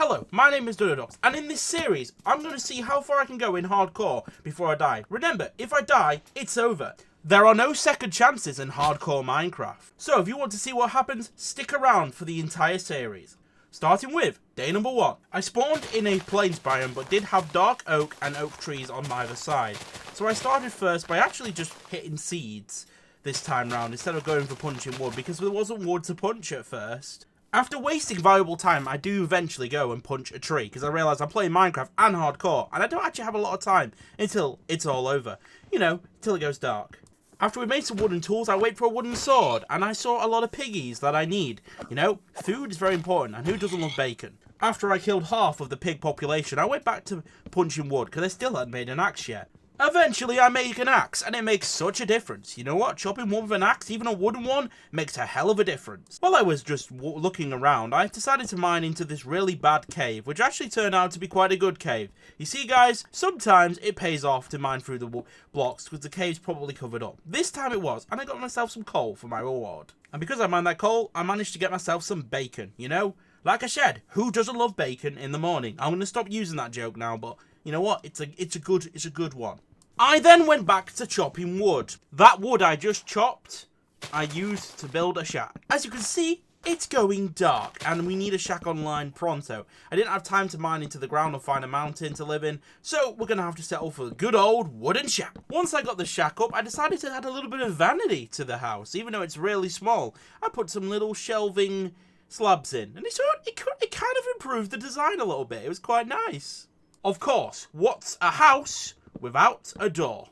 Hello, my name is Dododox, and in this series, I'm going to see how far I can go in hardcore before I die. Remember, if I die, it's over. There are no second chances in hardcore Minecraft. So if you want to see what happens, stick around for the entire series. Starting with day number 1. I spawned in a plains biome, but did have dark oak and oak trees on either side. So I started first by actually just hitting seeds this time round, instead of going for punching wood, because there wasn't wood to punch at first. After wasting valuable time, I do eventually go and punch a tree, because I realise I'm playing Minecraft and hardcore, and I don't actually have a lot of time until it's all over. You know, till it goes dark. After we made some wooden tools, I wait for a wooden sword, and I saw a lot of piggies that I need. You know, food is very important, and who doesn't love bacon? After I killed half of the pig population, I went back to punching wood, because I still hadn't made an axe yet. Eventually, I make an axe, and it makes such a difference. You know what? Chopping wood with an axe, even a wooden one, makes a hell of a difference. While I was just looking around, I decided to mine into this really bad cave, which actually turned out to be quite a good cave. You see, guys, sometimes it pays off to mine through the blocks, because the cave's probably covered up. This time it was, and I got myself some coal for my reward. And because I mined that coal, I managed to get myself some bacon, you know? Like I said, who doesn't love bacon in the morning? I'm going to stop using that joke now, but you know what? It's a good one. I then went back to chopping wood. That wood I just chopped, I used to build a shack. As you can see, it's going dark, and we need a shack online pronto. I didn't have time to mine into the ground or find a mountain to live in, so we're going to have to settle for a good old wooden shack. Once I got the shack up, I decided to add a little bit of vanity to the house, even though it's really small. I put some little shelving slabs in, and it kind of improved the design a little bit. It was quite nice. Of course, what's a house without a door?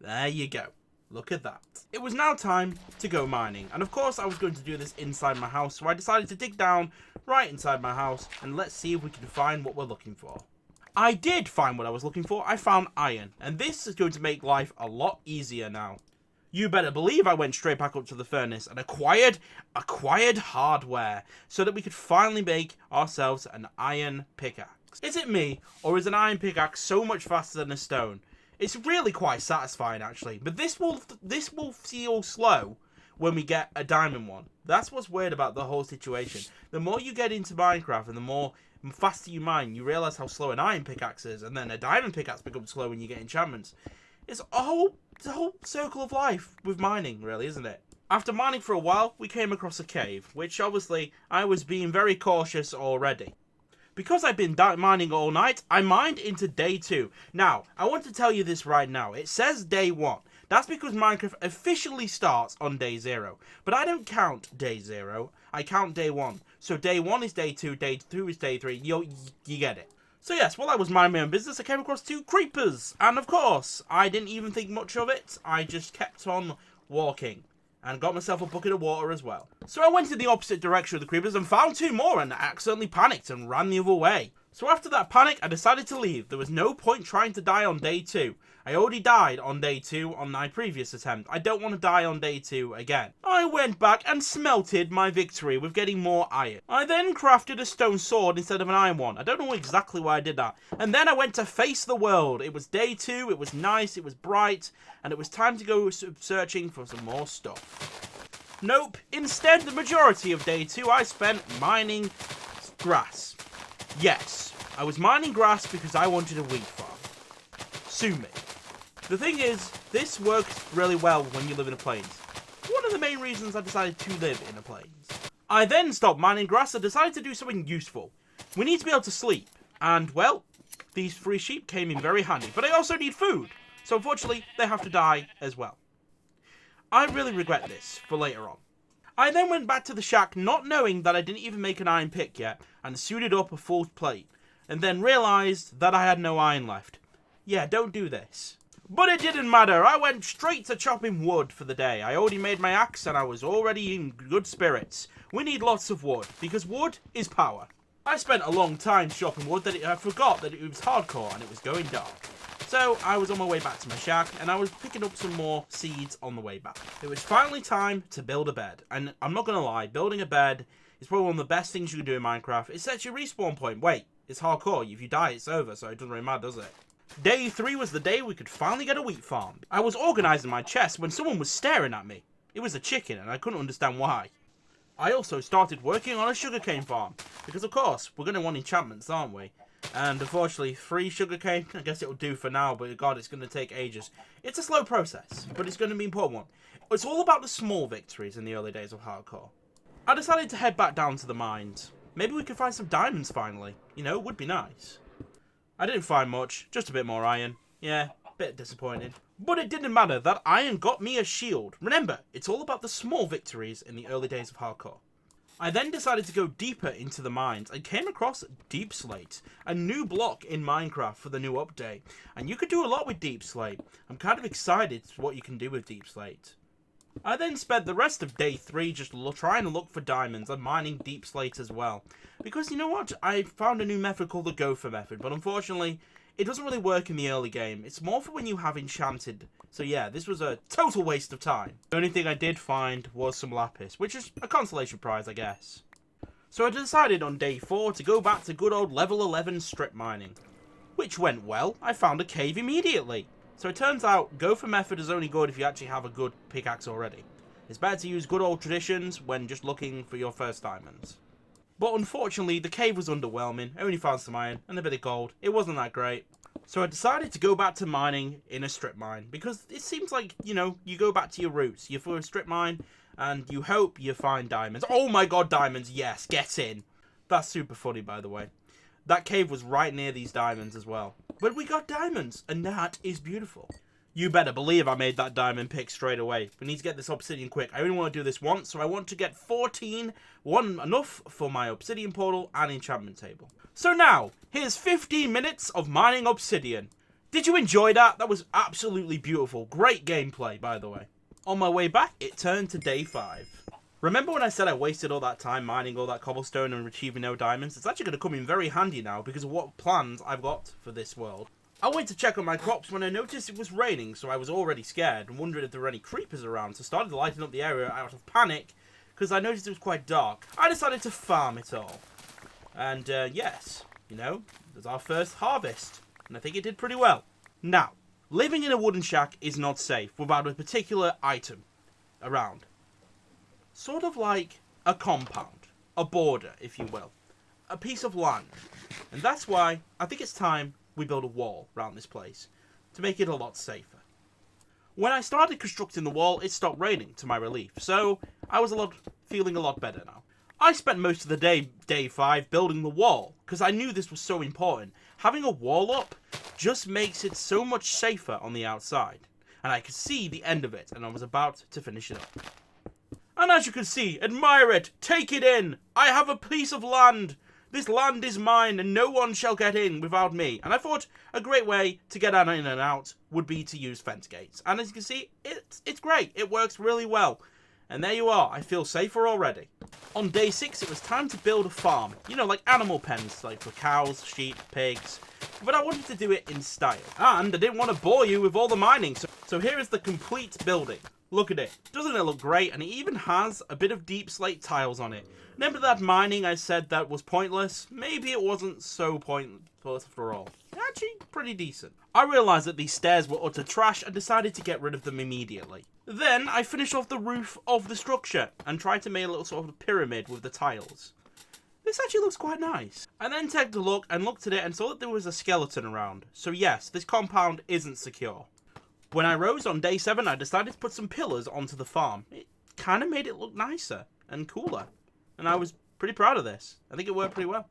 There you go. Look at that. It was now time to go mining. And of course I was going to do this inside my house. So I decided to dig down right inside my house. And let's see if we can find what we're looking for. I did find what I was looking for. I found iron. And this is going to make life a lot easier now. You better believe I went straight back up to the furnace and acquired hardware. So that we could finally make ourselves an iron pickaxe. Is it me, or is an iron pickaxe so much faster than a stone? It's really quite satisfying, actually. But this will feel slow when we get a diamond one. That's what's weird about the whole situation. The more you get into Minecraft and the more faster you mine, you realise how slow an iron pickaxe is, and then a diamond pickaxe becomes slow when you get enchantments. It's a whole circle of life with mining, really, isn't it? After mining for a while, we came across a cave, which obviously I was being very cautious already. Because I've been mining all night, I mined into day 2. Now, I want to tell you this right now. It says day 1. That's because Minecraft officially starts on day 0. But I don't count day 0. I count day 1. So day 1 is day 2, day 2 is day 3. You get it. So yes, while I was minding my own business, I came across 2 creepers. And of course, I didn't even think much of it. I just kept on walking. And got myself a bucket of water as well. So I went in the opposite direction of the creepers and found 2 more and accidentally panicked and ran the other way. So after that panic, I decided to leave. There was no point trying to die on day 2. I already died on day 2 on my previous attempt. I don't want to die on day 2 again. I went back and smelted my victory with getting more iron. I then crafted a stone sword instead of an iron one. I don't know exactly why I did that. And then I went to face the world. It was day 2, it was nice, it was bright, and it was time to go searching for some more stuff. Nope. Instead, the majority of day 2 I spent mining grass. Yes, I was mining grass because I wanted a wheat farm. Sue me. The thing is, this works really well when you live in a plains. One of the main reasons I decided to live in a plains. I then stopped mining grass and decided to do something useful. We need to be able to sleep. And, well, these 3 sheep came in very handy. But I also need food. So unfortunately, they have to die as well. I really regret this for later on. I then went back to the shack not knowing that I didn't even make an iron pick yet and suited up a full plate. And then realised that I had no iron left. Yeah, don't do this. But it didn't matter. I went straight to chopping wood for the day. I already made my axe and I was already in good spirits. We need lots of wood because wood is power. I spent a long time chopping wood that I forgot that it was hardcore and it was going dark. So I was on my way back to my shack and I was picking up some more seeds on the way back. It was finally time to build a bed. And I'm not going to lie, building a bed is probably one of the best things you can do in Minecraft. It sets your respawn point. Wait, it's hardcore. If you die, it's over, so it doesn't really matter, does it? Day 3 was the day we could finally get a wheat farm. I was organising my chest when someone was staring at me. It was a chicken and I couldn't understand why. I also started working on a sugarcane farm, because of course, we're going to want enchantments, aren't we? And unfortunately, 3 sugarcane, I guess it'll do for now, but god, it's going to take ages. It's a slow process, but it's going to be an important one. It's all about the small victories in the early days of hardcore. I decided to head back down to the mines. Maybe we could find some diamonds finally. You know, would be nice. I didn't find much, just a bit more iron. Yeah, bit disappointed. But it didn't matter, that iron got me a shield. Remember, it's all about the small victories in the early days of hardcore. I then decided to go deeper into the mines and came across Deep Slate, a new block in Minecraft for the new update. And you could do a lot with Deep Slate. I'm kind of excited what you can do with Deep Slate. I then spent the rest of day 3 just trying to look for diamonds and mining Deep Slate as well. Because you know what? I found a new method called the Gopher method, but unfortunately, it doesn't really work in the early game. It's more for when you have enchanted. So yeah, this was a total waste of time. The only thing I did find was some lapis, which is a consolation prize, I guess. So I decided on day 4 to go back to good old level 11 strip mining. Which went well. I found a cave immediately. So it turns out, Gopher method is only good if you actually have a good pickaxe already. It's better to use good old traditions when just looking for your first diamonds. But unfortunately, the cave was underwhelming. I only found some iron and a bit of gold. It wasn't that great. So I decided to go back to mining in a strip mine. Because it seems like, you know, you go back to your roots. You're for a strip mine and you hope you find diamonds. Oh my god, diamonds. Yes, get in. That's super funny, by the way. That cave was right near these diamonds as well. But we got diamonds, and that is beautiful. You better believe I made that diamond pick straight away. We need to get this obsidian quick. I only want to do this once, so I want to get 14. Enough for my obsidian portal and enchantment table. So now, here's 15 minutes of mining obsidian. Did you enjoy that? That was absolutely beautiful. Great gameplay, by the way. On my way back, it turned to day 5. Remember when I said I wasted all that time mining all that cobblestone and achieving no diamonds? It's actually going to come in very handy now because of what plans I've got for this world. I went to check on my crops when I noticed it was raining, so I was already scared and wondered if there were any creepers around, so started lighting up the area out of panic because I noticed it was quite dark. I decided to farm it all. And yes, you know, there's our first harvest, and I think it did pretty well. Now, living in a wooden shack is not safe without a particular item around. Sort of like a compound, a border, if you will, a piece of land. And that's why I think it's time we build a wall around this place to make it a lot safer. When I started constructing the wall, it stopped raining, to my relief, so I was feeling a lot better now. I spent most of the day 5, building the wall, because I knew this was so important. Having a wall up just makes it so much safer on the outside, and I could see the end of it, and I was about to finish it up. And as you can see, admire it, take it in. I have a piece of land. This land is mine and no one shall get in without me. And I thought a great way to get in and out would be to use fence gates. And as you can see, it's great. It works really well. And there you are. I feel safer already. On day 6, it was time to build a farm. You know, like animal pens, like for cows, sheep, pigs. But I wanted to do it in style. And I didn't want to bore you with all the mining. So here is the complete building. Look at it. Doesn't it look great? And it even has a bit of deep slate tiles on it. Remember that mining I said that was pointless? Maybe it wasn't so pointless after all. Actually, pretty decent. I realised that these stairs were utter trash and decided to get rid of them immediately. Then I finished off the roof of the structure and tried to make a little sort of pyramid with the tiles. This actually looks quite nice. I then took a look and looked at it and saw that there was a skeleton around. So yes, this compound isn't secure. When I rose on day 7, I decided to put some pillars onto the farm. It kind of made it look nicer and cooler. And I was pretty proud of this. I think it worked pretty well.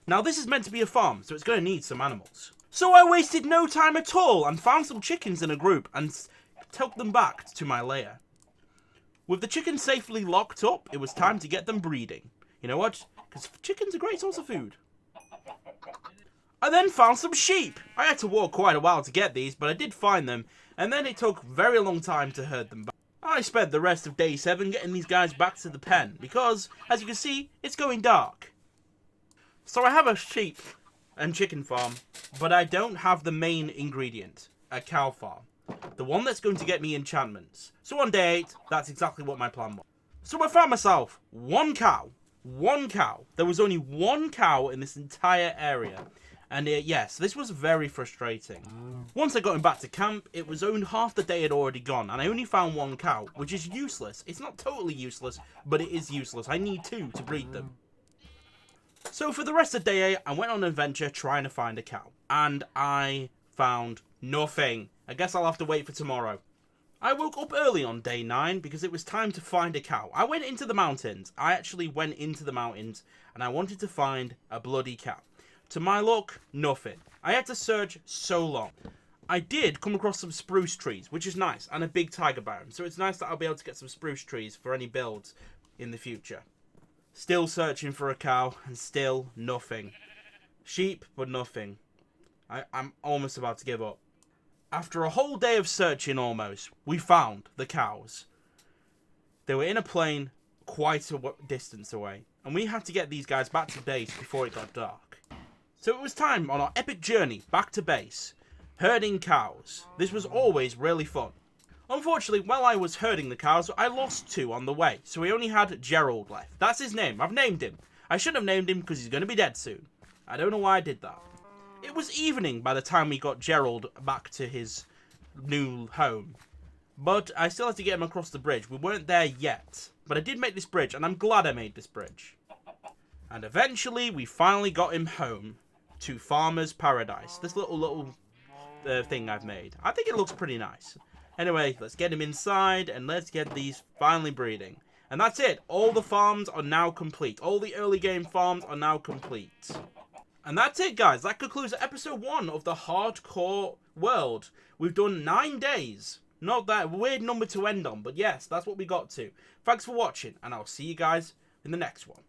Now this is meant to be a farm, so it's going to need some animals. So I wasted no time at all and found some chickens in a group and took them back to my lair. With the chickens safely locked up, it was time to get them breeding. You know what? Because chickens are great source of food. I then found some sheep. I had to walk quite a while to get these, but I did find them, and then it took a very long time to herd them back. I spent the rest of day 7 getting these guys back to the pen, because, as you can see, it's going dark. So I have a sheep and chicken farm, but I don't have the main ingredient, a cow farm. The one that's going to get me enchantments. So on day 8, that's exactly what my plan was. So I found myself one cow. There was only one cow in this entire area. And yes, this was very frustrating. Once I got him back to camp, it was only half the day had already gone, and I only found 1 cow, which is useless. It's not totally useless, but it is useless. I need 2 to breed them. So for the rest of day 8, I went on an adventure trying to find a cow, and I found nothing. I guess I'll have to wait for tomorrow. I woke up early on day 9 because it was time to find a cow. I went into the mountains. I actually went into the mountains, and I wanted to find a bloody cow. To my luck, nothing. I had to search so long. I did come across some spruce trees, which is nice, and a big tiger biome. So it's nice that I'll be able to get some spruce trees for any builds in the future. Still searching for a cow, and still nothing. Sheep, but nothing. I'm almost about to give up. After a whole day of searching almost, we found the cows. They were in a plain quite a distance away, and we had to get these guys back to base before it got dark. So it was time on our epic journey back to base, herding cows. This was always really fun. Unfortunately, while I was herding the cows, I lost 2 on the way, so we only had Gerald left. That's his name. I've named him. I shouldn't have named him because he's going to be dead soon. I don't know why I did that. It was evening by the time we got Gerald back to his new home. But I still had to get him across the bridge. We weren't there yet. But I did make this bridge, and I'm glad I made this bridge. And eventually, we finally got him home to Farmer's Paradise. This little thing I've made. I think it looks pretty nice. Anyway, let's get him inside, and let's get these finally breeding. And that's it. All the farms are now complete. All the early game farms are now complete. And that's it, guys. That concludes episode 1 of the hardcore world. We've done 9 days. Not that weird number to end on, but yes, that's what we got to. Thanks for watching, and I'll see you guys in the next one.